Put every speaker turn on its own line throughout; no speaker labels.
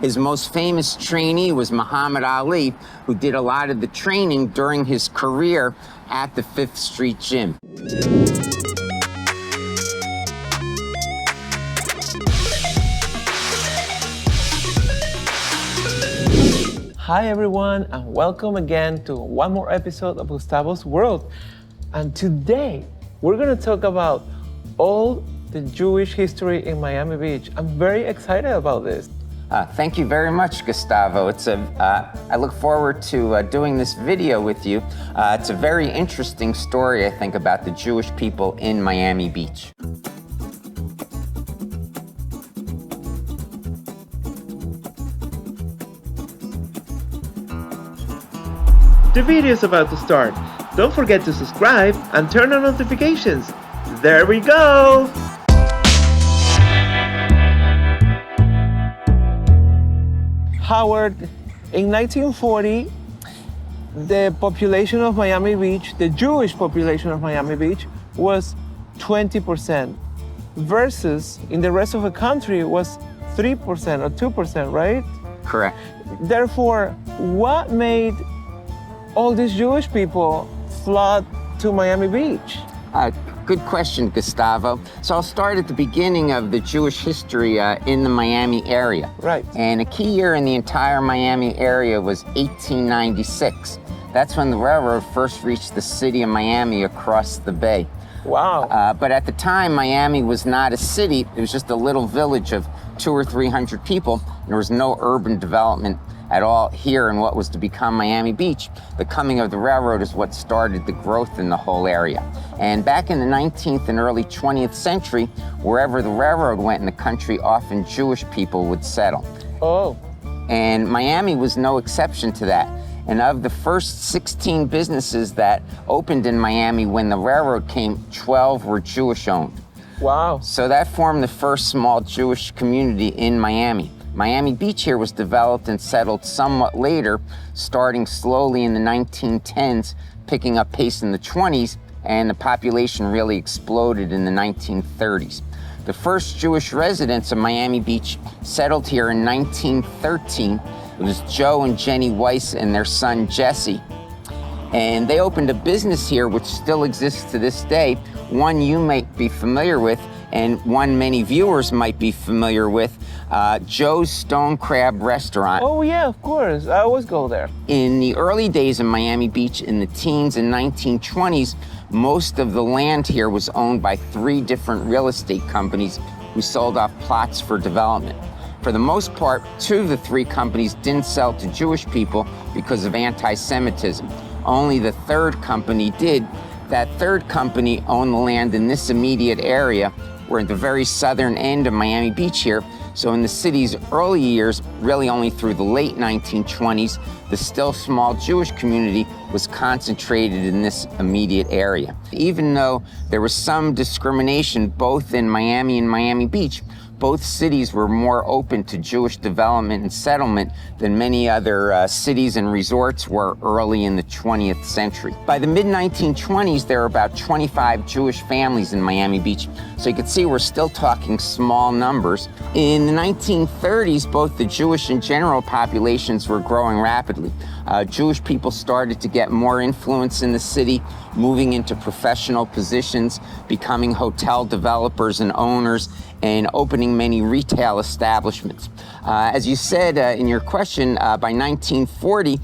His most famous trainee was Muhammad Ali, who did a lot of the training during his career at the Fifth Street Gym.
Hi everyone, and welcome again to one more episode of Gustavo's World. And today, we're gonna talk about all the Jewish history in Miami Beach. I'm very excited about this.
Thank you very much, Gustavo. I look forward to doing this video with you. It's a very interesting story, I think, about the Jewish people in Miami Beach.
The video is about to start. Don't forget to subscribe and turn on notifications. There we go! Howard, in 1940, the population of Miami Beach, the Jewish population of Miami Beach, was 20%, versus in the rest of the country was 3% or 2%, right?
Correct.
Therefore, what made all these Jewish people flood to Miami Beach?
Good question, Gustavo. So I'll start at the beginning of the Jewish history in the Miami area.
Right.
And a key year in the entire Miami area was 1896. That's when the railroad first reached the city of Miami across the bay.
Wow.
But at the time, Miami was not a city. It was just a little village of 200 or 300 people. There was no urban development at all here in what was to become Miami Beach. The coming of the railroad is what started the growth in the whole area. And back in the 19th and early 20th century, wherever the railroad went in the country, often Jewish people would settle.
Oh.
And Miami was no exception to that. And of the first 16 businesses that opened in Miami when the railroad came, 12 were Jewish owned.
Wow.
So that formed the first small Jewish community in Miami. Miami Beach here was developed and settled somewhat later, starting slowly in the 1910s, picking up pace in the 20s, and the population really exploded in the 1930s. The first Jewish residents of Miami Beach settled here in 1913. It was Joe and Jenny Weiss and their son Jesse. And they opened a business here which still exists to this day, one you might be familiar with, and one many viewers might be familiar with, Joe's Stone Crab Restaurant.
Oh yeah, of course. I always go there.
In the early days of Miami Beach, in the teens and 1920s, most of the land here was owned by 3 different real estate companies who sold off plots for development. For the most part, 2 of the 3 companies didn't sell to Jewish people because of anti-Semitism. Only the 3rd company did. That 3rd company owned the land in this immediate area. We're at the very southern end of Miami Beach here. So in the city's early years, really only through the late 1920s, the still small Jewish community was concentrated in this immediate area. Even though there was some discrimination both in Miami and Miami Beach, both cities were more open to Jewish development and settlement than many other cities and resorts were early in the 20th century. By the mid-1920s, there were about 25 Jewish families in Miami Beach. So you can see we're still talking small numbers. In the 1930s, both the Jewish and general populations were growing rapidly. Jewish people started to get more influence in the city, moving into professional positions, becoming hotel developers and owners, and opening many retail establishments. As you said in your question, by 1940,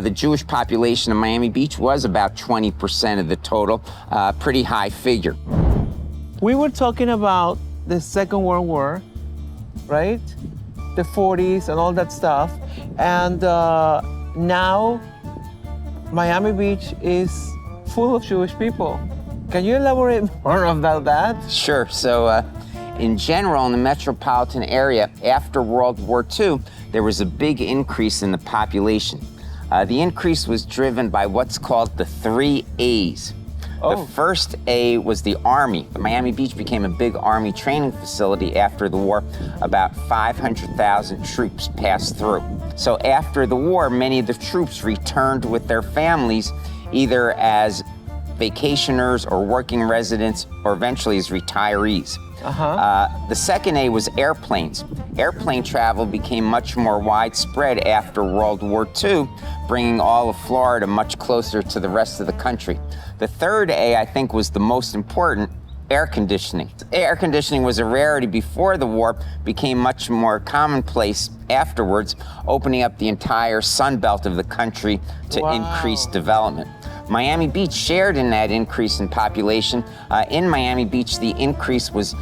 the Jewish population of Miami Beach was about 20% of the total, pretty high figure.
We were talking about the Second World War, right? The 40s and all that stuff. And now Miami Beach is full of Jewish people. Can you elaborate more about that?
Sure. So in general, in the metropolitan area, after World War II, there was a big increase in the population. The increase was driven by what's called the 3 A's.
Oh.
The first A was the Army. Miami Beach became a big Army training facility after the war. About 500,000 troops passed through. So after the war, many of the troops returned with their families, either as vacationers or working residents, or eventually as retirees. The second A was airplanes. Airplane travel became much more widespread after World War II, bringing all of Florida much closer to the rest of the country. The third A, I think, was the most important: air conditioning. Air conditioning was a rarity before the war, became much more commonplace afterwards, opening up the entire sun belt of the country to increase development. Miami Beach shared in that increase in population. In Miami Beach, the increase was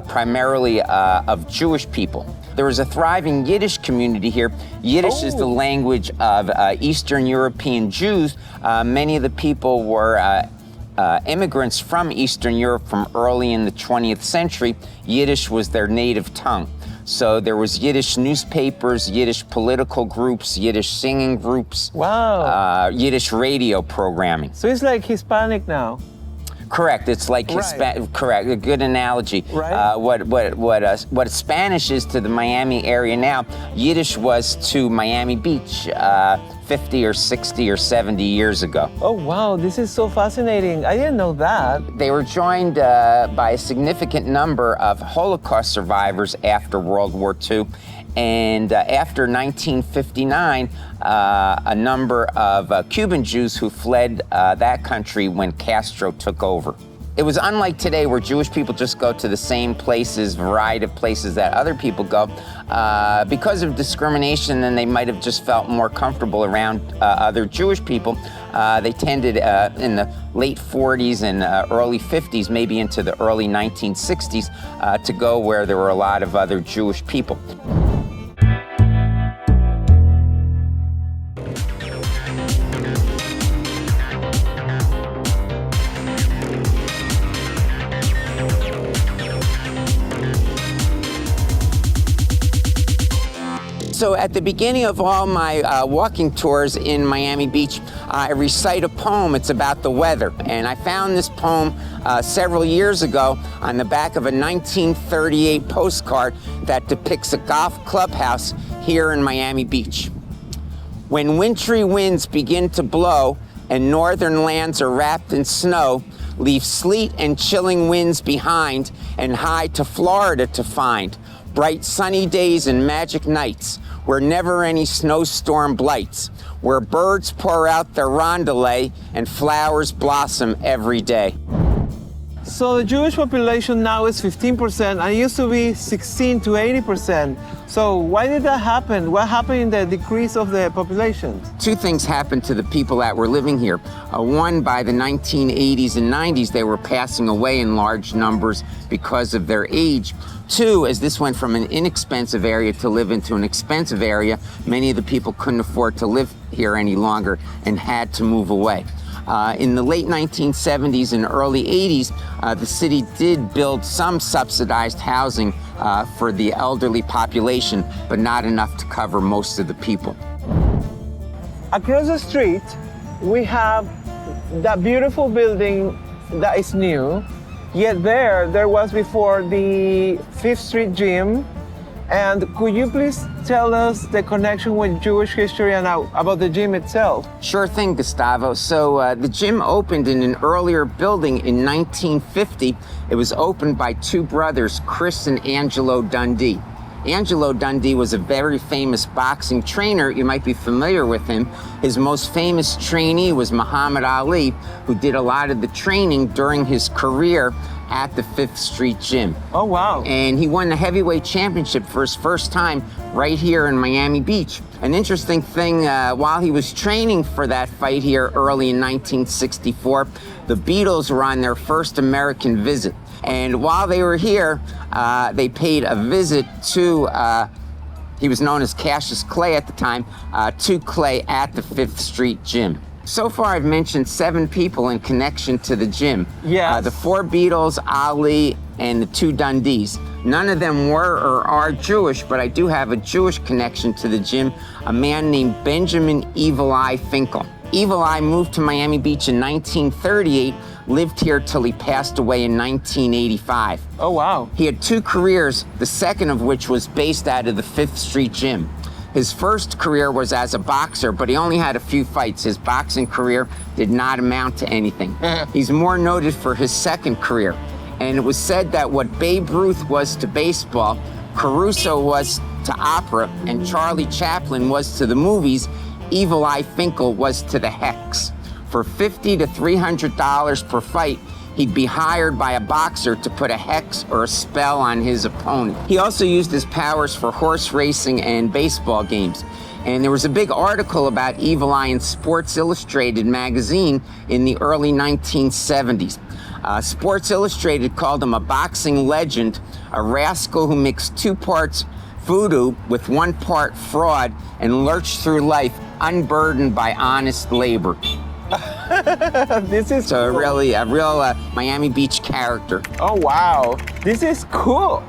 primarily of Jewish people. There was a thriving Yiddish community here. Yiddish is the language of Eastern European Jews. Many of the people were immigrants from Eastern Europe from early in the 20th century. Yiddish was their native tongue. So there was Yiddish newspapers, Yiddish political groups, Yiddish singing groups, Yiddish radio programming.
So it's like Hispanic now.
Correct. It's like correct. A good analogy.
Right.
What Spanish is to the Miami area now, Yiddish was to Miami Beach 50 or 60 or 70 years ago.
Oh wow, this is so fascinating. I didn't know that.
They were joined by a significant number of Holocaust survivors after World War II. And after 1959, a number of Cuban Jews who fled that country when Castro took over. It was unlike today where Jewish people just go to the same places, variety of places that other people go. Because of discrimination, then they might have just felt more comfortable around other Jewish people. They tended in the late 40s and early 50s, maybe into the early 1960s, to go where there were a lot of other Jewish people. So at the beginning of all my walking tours in Miami Beach, I recite a poem. It's about the weather. And I found this poem several years ago on the back of a 1938 postcard that depicts a golf clubhouse here in Miami Beach. When wintry winds begin to blow and northern lands are wrapped in snow, leave sleet and chilling winds behind and hie to Florida to find bright sunny days and magic nights where never any snowstorm blights, where birds pour out their rondelay and flowers blossom every day.
So the Jewish population now is 15%, and it used to be 16 to 80%. So why did that happen? What happened in the decrease of the population?
Two things happened to the people that were living here. One, by the 1980s and 90s, they were passing away in large numbers because of their age. Two, as this went from an inexpensive area to live into an expensive area, many of the people couldn't afford to live here any longer and had to move away. In the late 1970s and early 80s, the city did build some subsidized housing for the elderly population, but not enough to cover most of the people.
Across the street, we have that beautiful building that is new, yet there was before the Fifth Street Gym. And could you please tell us the connection with Jewish history and about the gym itself?
Sure thing, Gustavo. So the gym opened in an earlier building in 1950. It was opened by two brothers, Chris and Angelo Dundee. Angelo Dundee was a very famous boxing trainer. You might be familiar with him. His most famous trainee was Muhammad Ali, who did a lot of the training during his career at the Fifth Street Gym.
Oh, wow.
And he won the heavyweight championship for his first time right here in Miami Beach. An interesting thing, while he was training for that fight here early in 1964, the Beatles were on their first American visit. And while they were here, they paid a visit to, he was known as Cassius Clay at the time, to Clay at the Fifth Street Gym. So far, I've mentioned 7 people in connection to the gym.
Yes.
The 4 Beatles, Ali, and the 2 Dundees. None of them were or are Jewish, but I do have a Jewish connection to the gym, a man named Benjamin Evil Eye Finkel. Evil Eye moved to Miami Beach in 1938, lived here till he passed away in 1985.
Oh, wow.
He had 2 careers, the second of which was based out of the Fifth Street Gym. His first career was as a boxer, but he only had a few fights. His boxing career did not amount to anything. He's more noted for his second career. And it was said that what Babe Ruth was to baseball, Caruso was to opera, and Charlie Chaplin was to the movies, Evil Eye Finkel was to the hex. For $50 to $300 per fight, he'd be hired by a boxer to put a hex or a spell on his opponent. He also used his powers for horse racing and baseball games. And there was a big article about Evil Eye in Sports Illustrated magazine in the early 1970s. Sports Illustrated called him a boxing legend, a rascal who mixed 2 parts voodoo with 1 part fraud and lurched through life unburdened by honest labor.
This is
So
cool.
a real Miami Beach character.
Oh wow, this is cool.